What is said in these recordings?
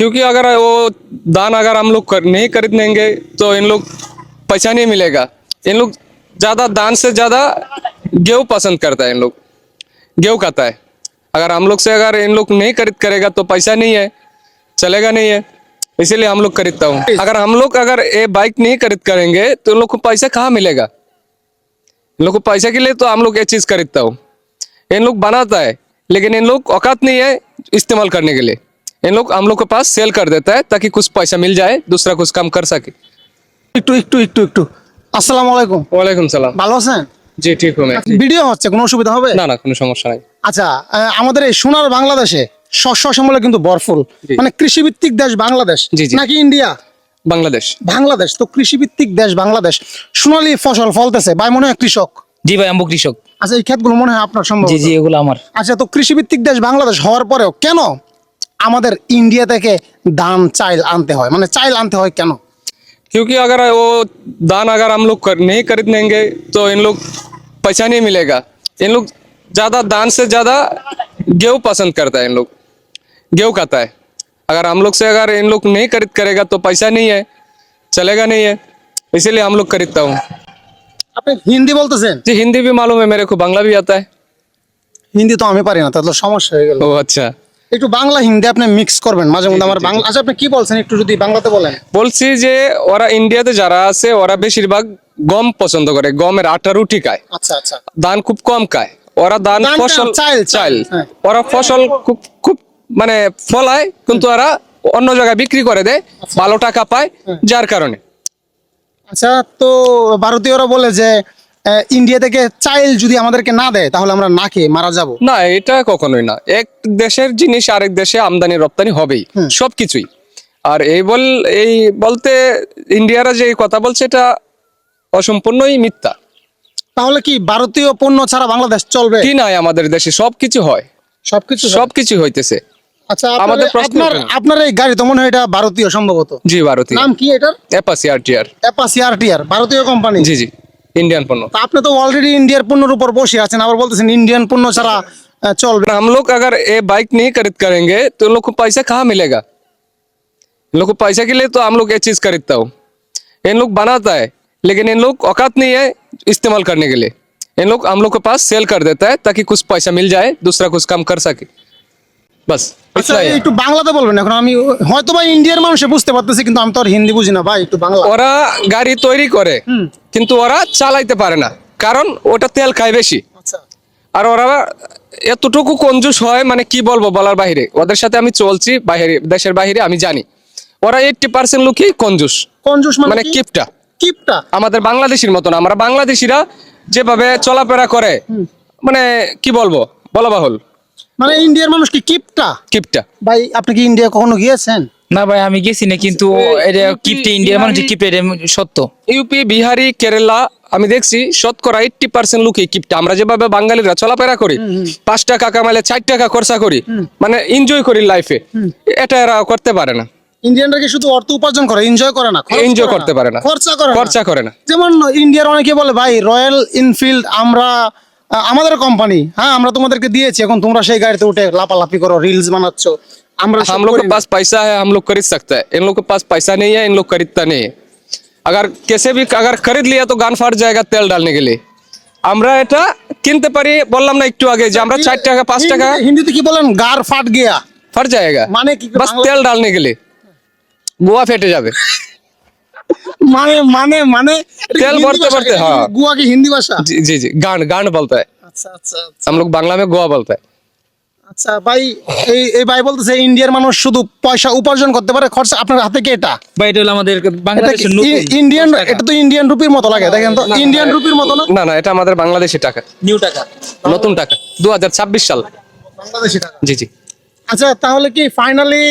क्योंकि अगर वो दान अगर हम लोग नहीं खरीदेंगे तो इन लोग पैसा नहीं मिलेगा। इन लोग ज्यादा दान से ज्यादा गेहूं पसंद करता है। इन लोग गेहूं खाता है। अगर हम लोग से अगर इन लोग नहीं खरीद करेगा तो पैसा नहीं है, चलेगा नहीं है, इसीलिए हम लोग खरीदता हूँ। अगर ये बाइक नहीं खरीद करेंगे तो इन लोग को पैसा कहाँ मिलेगा। इन लोग को पैसा के लिए तो हम लोग ये चीज खरीदता हूँ। इन लोग बनाता है लेकिन इन लोग औकात नहीं है इस्तेमाल करने के लिए। इन लोग हम लोग के पास सेल कर देता है ताकि कुछ पैसा मिल जाए, दूसरा कुछ काम कर सके। একটু আসসালামু আলাইকুম। ওয়ালাইকুম সালাম। ভালো আছেন? জি ঠিক হো मैं। ভিডিও হচ্ছে, কোনো অসুবিধা হবে না না কোনো সমস্যা নাই। আচ্ছা, আমাদের এই সোনার বাংলাদেশে শস্য সম্বলে কিন্তু ভরপুর, জি। মানে কৃষিভিত্তিক দেশ বাংলাদেশ জি, জি। নাকি ইন্ডিয়া? বাংলাদেশ। বাংলাদেশ তো কৃষিভিত্তিক দেশ বাংলাদেশ, সোনালী ফসল ফলতেছে ভাই, মনে হয় কৃষক। জি ভাই, আমি কৃষক। আচ্ছা, এই ক্ষেতগুলো মনে হয় আপনার সম্ভব। জি জি, এগুলো আমার। আচ্ছা, তো কৃষিভিত্তিক দেশ বাংলাদেশ হওয়ার পরেও কেন আমাদের ইন্ডিয়া থেকে ধান চাইল আনতে হয়, মানে চাইল আনতে হয় কেন? क्योंकि अगर वो दान अगर हम लोग नहीं खरीदेंगे तो इन लोग पैसा नहीं मिलेगा। इन लोग ज्यादा दान से ज्यादा गेहूं पसंद करता है। इन लोग गेहूं खाता है। अगर हम लोग से अगर इन लोग नहीं खरीद करेगा तो पैसा नहीं है, चलेगा नहीं है, इसीलिए हम लोग खरीदता हूँ। আপনি হিন্দি বলতেছেন? जी हिंदी भी मालूम है मेरे को, बांग्ला भी आता है। হিন্দি তো আমি পারি না, তাহলে সমস্যা হয়ে গেল। ओ अच्छा। একটু বাংলা হিন্দি আপনি মিক্স করবেন মাঝে মধ্যে। আমার বাংলা, আচ্ছা আপনি কি বলছেন একটু যদি বাংলাতে বলেন। বলছি যে ওরা ইন্ডিয়াতে যারা আছে ওরা বেশিরভাগ গম পছন্দ করে, গমের আটা রুটি খায়, আচ্ছা আচ্ছা। ধান খুব কম খায়। ওরা ধান ধান ফসল চাল, চাল হ্যাঁ। ওরা ফসল খুব খুব মানে ফলায়, কিন্তু ওরা অন্য জায়গায় বিক্রি করে দেয়, ভালো টাকা পায়, যার কারণে। আচ্ছা, তো ভারতীয়রা বলে যে ইন্ডিয়া থেকে চাইল যদি আমাদেরকে না দেয় তাহলে আমরা না খেয়ে মারা যাব। না, এটা কখনোই না। এক দেশের জিনিস আরেক দেশে আমদানি রপ্তানি হবেই, সবকিছুই। আর এই বলতে ইন্ডিয়ারা যে এই কথা বলছে এটা অসম্পূর্ণই মিথ্যা। তাহলে কি ভারতীয় পণ্য ছাড়া বাংলাদেশ চলবে? কি নাই, আমাদের দেশে সবকিছু হয়, সবকিছু সবকিছু হইতেছে। আচ্ছা, আমাদের প্রশ্ন আপনার ওঠে না। আপনার এই গাড়ি তো মনে হয় এটা ভারতীয় সম্ভবত। জি ভারতীয়। নাম কি এটার? Apache RTR. অ্যাপাচি আরটিআর, ভারতীয় কোম্পানি। জি জি, इंडियन पन्नो। তা আপনি তো অলরেডি ইন্ডিয়ার পণ্যের উপর বসে আছেন, আবার বলতেছেন ইন্ডিয়ান পণ্য ছাড়া চলবে। हम लोग अगर ये बाइक नहीं खरीद करेंगे तो इन लोग को पैसा कहाँ मिलेगा। इन लोग को पैसा के लिए तो हम लोग ये चीज खरीदता हूँ। इन लोग बनाता है लेकिन इन लोग औकात नहीं है इस्तेमाल करने के लिए। इन लोग हम लोग के पास सेल कर देता है ताकि कुछ पैसा मिल जाए, दूसरा कुछ काम कर सके, बस আচ্ছা, इतना ही है। একটু বাংলাতে বলবেন এখন। আমি হয়তো ভাই ইন্ডিয়ার মানুষে বুঝতে পারতেছি, কিন্তু আমি তো আর হিন্দি বুঝি না ভাই, একটু বাংলা। ওরা গাড়ি তৈরি করে কিন্তু ওরা চালাইতে পারে না, কারণ ওটা তেল খায় বেশি। আচ্ছা, আর ওরা এতটুকু কঞ্জুস হয়, মানে কি বলবো বলার বাইরে। ওদের সাথে আমি চলছি বাইরে, দেশের বাইরে, আমি জানি ওরা 80% লোকই কঞ্জুস, কঞ্জুস মানে কি? কিপটা। কিপটা? আমাদের বাংলাদেশির মতন। আমরা বাংলাদেশিরা যেভাবে চলাফেরা করে, মানে কি বলবো, বলা বাহুল, মানে ইন্ডিয়ার মানুষ কি কিপটা? কিপটা। ভাই আপনি কি ইন্ডিয়া কখনো গিয়েছেন? না ভাই, আমি গেছি না, কিন্তু এটা কিপটে, ইন্ডিয়ার মানুষ কিপটে, এটা সত্য। ইউপি, বিহারি, কেরালা আমি দেখছি শতকরা 80% লোকই কিপটা। আমরা যেভাবে বাঙালিরা চলাফেরা করি, 5 টাকা কামাইলে 4 টাকা খরচা করি, মানে এনজয় করি লাইফে, এটা এরা করতে পারে না। ইন্ডিয়ানরা কি শুধু অর্থ উপার্জন করে, এনজয় করে না? এনজয় করতে পারে না, খরচা করে না। খরচা করে না। যেমন ইন্ডিয়ার অনেকে বলে ভাই রয়্যাল এনফিল্ড আমরা আমাদের কোম্পানি, হ্যাঁ আমরা তোমাদেরকে দিয়েছি, এখন তোমরা সেই গাড়িতে উঠে লাপালাপি করো, রিলস বানাচ্ছো। আমরা हम लोग के पास पैसा है, हम लोग खरीद सकते हैं। इन लोग के पास पैसा नहीं है, इन लोग खरीदता नहीं है। अगर कैसे भी अगर खरीद लिया तो गान फाट जाएगा तेल डालने के लिए। আমরা এটা কিনতে পারি, বললাম না একটু আগে যে আমরা 4 টাকা 5 টাকা হিন্দিতে কি বলেন? গার ফাট গিয়া फट जाएगा, মানে কি? बस तेल डालने के लिए গোয়া ফেটে যাবে। মানে মানে মানে তেল ভরতে ভরতে, হ্যাঁ। গুয়া কি হিন্দি ভাষা? जी जी जी, गांड गांड बोलता है, আচ্ছা আচ্ছা हम लोग बांग्ला में गोवा बोलता है। আচ্ছা ভাই, এই ভাই বলতেছে ইন্ডিয়ার মানুষ শুধু পয়সা উপার্জন করতে পারে, খরচা আপনার হাতে কি এটা? ভাই এটা হলো আমাদের এটা বাংলাদেশের কি নতুন ইন্ডিয়ান? এটা তো ইন্ডিয়ান রুপির মতো লাগে, দেখেন তো ইন্ডিয়ান রুপির মতো না? না না, এটা আমাদের বাংলাদেশি টাকা, নিউ টাকা। নতুন টাকা, 2026 সাল। বাংলাদেশি টাকা। জি জি। আচ্ছা তাহলে কি ফাইনালি,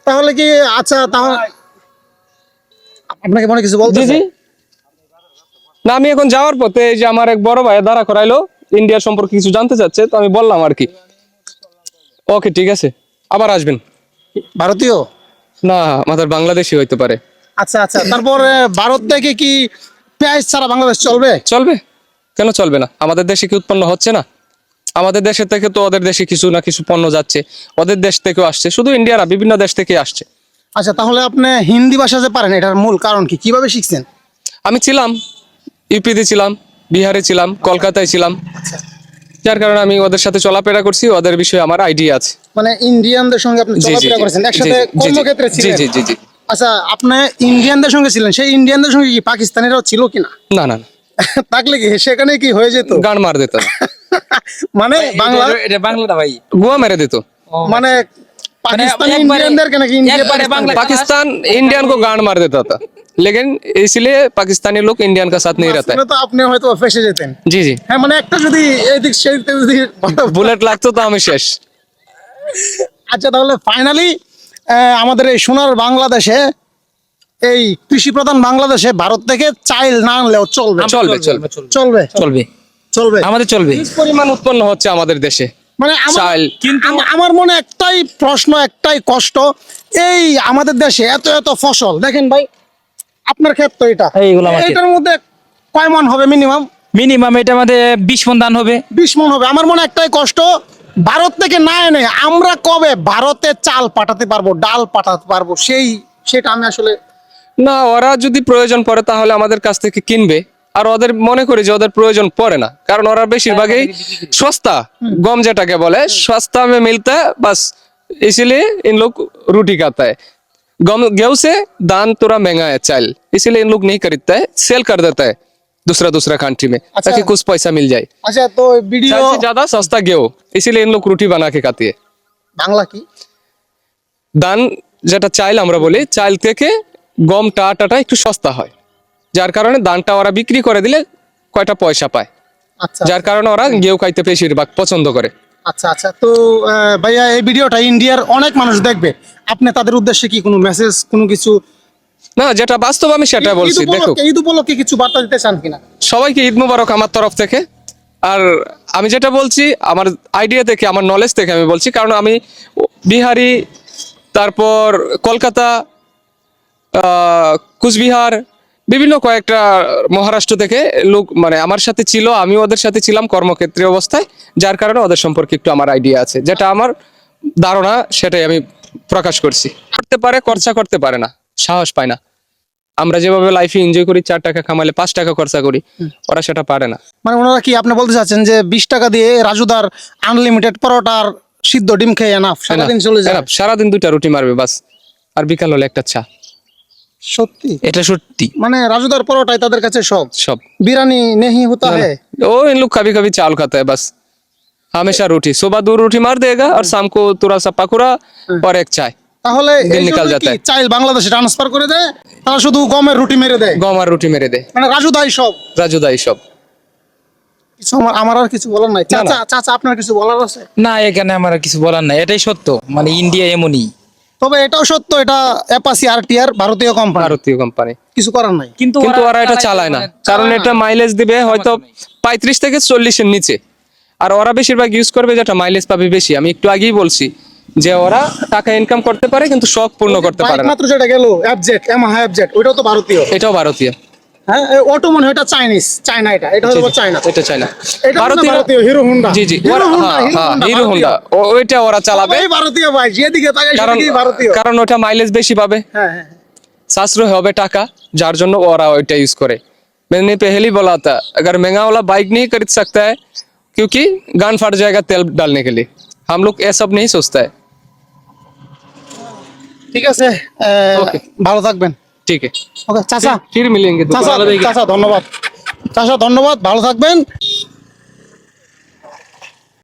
তাহলে কি, আচ্ছা তাহলে আপনাকে মনে কিছু বলতে? জি জি। না, আমি এখন যাওয়ার পথে এই যে আমার এক বড় ভাই দাঁড়া করাইলো, ইন্ডিয়ার সম্পর্কে কিছু জানতে চাচ্ছে, তো আমি বললাম আর কি। ওকে ঠিক আছে, আবার আসবেন। ভারতীয় না, আমাদের বাংলাদেশি হইতে পারে। আচ্ছা আচ্ছা, তারপরে ভারত থেকে কি পেঁয়াজ ছাড়া বাংলাদেশ চলবে? চলবে, কেন চলবে না? আমাদের দেশে কি উৎপন্ন হচ্ছে না? আমাদের দেশের থেকে তো ওদের দেশে কিছু না কিছু পণ্য যাচ্ছে, ওদের দেশ থেকেও আসছে, শুধু ইন্ডিয়া না, বিভিন্ন দেশ থেকে আসছে। আচ্ছা, তাহলে আপনি হিন্দি ভাষা যে পারেন এটার মূল কারণ কি, কিভাবে শিখছেন? আমি ছিলাম ইউপিতে ছিলাম, বিহারে ছিলাম, কলকাতায় ছিলাম, যার কারণে আমি ওদের সাথে চলাফেরা করছি, ওদের বিষয়ে আমার আইডিয়া আছে। মানে ইন্ডিয়ানদের সঙ্গে আপনি জি জি চলাফেরা জি, করেছেন, জি একসাথে জি, জি কর্মক্ষেত্রে জি ছিলেন। জি জি জি। আচ্ছা, আপনি ইন্ডিয়ানদের সঙ্গে ছিলেন, সেই ইন্ডিয়ানদের সঙ্গে কি পাকিস্তানিরাও ছিল কিনা? না না না, থাকলে কি সেখানে কি হয়ে যেত? গান মার দিত, মানে বাংলা, এটা বাংলাটা ভাই। গুয়া মেরে দিত। মানে पाकिस्तानी একবারে- इंडियन के ना कि इंडिया একবারে पाकिस्तान बांग्ला- पाकिस्तान इंडियन को गांड मार देता था, लेकिन इसलिए पाकिस्तानी लोग इंडियन का साथ नहीं रहता है। মাঝখানে তো আপনি হয়তো ফেসে যেতেন। जी जी, হ্যাঁ, মানে একটা যদি এদিক সেই দিক যদি बुलेट লাগতো তো আমি শেষ। আচ্ছা, তাহলে ফাইনালি আমাদের এই সোনার বাংলাদেশে, এই কৃষি প্রধান বাংলাদেশে ভারত থেকে চাইল না আনলেও চলবে। চলবে চলবে চলবে চলবে, চলবে। আমাদের চলবে। হিউজ পরিমাণ উৎপন্ন হচ্ছে আমাদের দেশে মানে চাল। আমার মনে একটাই প্রশ্ন, একটাই কষ্ট, এই আমাদের দেশে এত এত ফসল, দেখেন ভাই আপনার ক্ষেত তো এটা, এইগুলো আমার ক্ষেত। এটার মধ্যে কয় মন হবে মিনিমাম? মিনিমাম এটা আমাদের 20 মণ ধান হবে। 20 মন হবে। আমার মনে একটাই কষ্ট, ভারত থেকে না এনে আমরা কবে ভারতে চাল পাঠাতে পারবো, ডাল পাঠাতে পারবো, সেটা আমি আসলে না, ওরা যদি প্রয়োজন পড়ে তাহলে আমাদের কাছ থেকে কিনবে, আর ওদের মনে করি যে ওদের প্রয়োজন পড়ে না, কারণ ওরা বেশিরভাগই সস্তা, গম যেটাকে বলে सस्ता में मिलता है बस, इसीलिए इन लोग रोटी खाता है। गम गेहूं से दान थोड़ा महंगा है चाल, इसीलिए इन लोग नहीं खरीदता है, सेल कर देता है दूसरा कंट्री में, अच्छा। ताकि कुछ पैसा मिल जाए। আচ্ছা, তো ভিডিও चाल से ज्यादा सस्ता गेहूं, इसीलिए इन लोग रोटी बना के खाती है। বাংলা কি? দান যেটা চাইল আমরা বলি, চাইল থেকে গমটা আটাটা একটু সস্তা হয়, যার কারণে দানটা ওরা বিক্রি করে দিলে কয়টা পয়সা পায়, আচ্ছা যার কারণে ওরা গেউ খাইতে বেশিরভাগ পছন্দ করে। আচ্ছা আচ্ছা, তো ভাইয়া এই ভিডিওটা ইন্ডিয়ার অনেক মানুষ দেখবে, আপনি তাদের উদ্দেশ্যে কি কোনো মেসেজ, কোনো কিছু না, যেটা বাস্তব আমি সেটা বলছি। দেখো, ঈদ উপলক্ষে কিছু বার্তা দিতে চান কিনা? সবাইকে ঈদ মুবারক আমার তরফ থেকে। আর আমি যেটা বলছি আমার আইডিয়া থেকে, আমার নলেজ থেকে আমি বলছি, কারণ আমি বিহারি, তারপর কলকাতা, কুচবিহার, বিভিন্ন কয়েকটা মহারাষ্ট্র থেকে লোক মানে আমার সাথে ছিল, আমি ওদের সাথে ছিলাম কর্মক্ষেত্রে অবস্থায়, যার কারণে ওদের সম্পর্কে একটু আমার আইডিয়া আছে, যেটা আমার ধারণা সেটাই আমি প্রকাশ করছি। করতে পারে, খরচা করতে পারে না, সাহস পায় না। আমরা যেভাবে লাইফে এনজয় করি, 4 টাকা কামাইলে 5 টাকা খরচা করি, ওরা সেটা পারে না। মানে ওনারা কি আপনি বলতে চাচ্ছেন যে 20 টাকা দিয়ে রাজুদার আনলিমিটেড পরোটার সিদ্ধ ডিম খেয়ে এনাফ, সারাদিন চলে যায়? Enough, সারাদিন 2টা রুটি মারবে বাস, আর বিকাল হলে একটা চা। সত্যি? এটা সত্যি। মানে রাজুদার পরোটাই তাদের কাছে সব, सब বিরিয়ানি নেহি হতা ना, है? ना। वो इन लोग कभी कभी चावल खाता है बस, हमेशा रोटी, सुबह 2 रोटी मार देगा और शाम को थोड़ा सा पकौड़ा और एक चाय। তাহলে দিন এই নিকাল জন্য যাতা কি है। চাইল বাংলাদেশে ট্রান্সফার করে দেয়, তারা শুধু গমের রুটি মেরে দেয়, गम और रोटी मेरे दे, মানে রাজুদাই সব। राजू दाई सब। কিছু আমার আর কিছু বলার নাই। না, না। চাচা চাচা আপনার কিছু বলার আছে? না, এখানে আমার আর কিছু বলার নাই, এটাই সত্য, মানে ইন্ডিয়া এমনই। তবে এটাও সত্য, এটা অ্যাপাসি আরটিআর ভারতীয় কোম্পানি, ভারতীয় কোম্পানি, কিছু করার নাই। কিন্তু ওরা এটা চালায় না, কারণ এটা মাইলেজ দিবে হয়তো 35 থেকে 40 এর নিচে, আর ওরা বেশিরভাগ ইউজ করবে যেটা মাইলেজ পাবে বেশি। আমি একটু আগেই বলছি যে ওরা টাকা ইনকাম করতে পারে কিন্তু শখ পূর্ণ করতে পারে বাইক না। মাত্র যেটা গেল এফজেড, ইয়ামাহা এফজেড, ওইটাও তো ভারতীয়। এটাও ভারতীয়, হ্যাঁ, অটো মনে হয় এটা চাইনিজ, চায়না, এটা হলো চায়না। এটা চাই না, এটা ভারতীয় হিরো হোন্ডা। জি জি, হিরো হোন্ডা, হিরো হোন্ডা, ওইটা ওরা চালাবে, সবাই ভারতীয় ভাই, যেদিকে তাকাই কারণ সেদিকেই ভারতীয়। কারণ ওটা মাইলেজ বেশি পাবে, হ্যাঁ হ্যাঁ হ্যাঁ। साश्रय হবে টাকা, যার জন্য ওরা ওইটা ইউজ করে। मैंने पहले ही बोला था अगर महंगा वाला बाइक नहीं खरीद सकता है क्योंकि गान फट जाएगा तेल डालने के लिए, हम लोग ये सब नहीं सोचता है। ঠিক আছে, Okay. ভালো থাকবেন। ठीक है, ওকে চাচা, फिर मिलेंगे চাচা दोबारा। চাচা ধন্যবাদ, চাচা ধন্যবাদ, ভালো থাকবেন।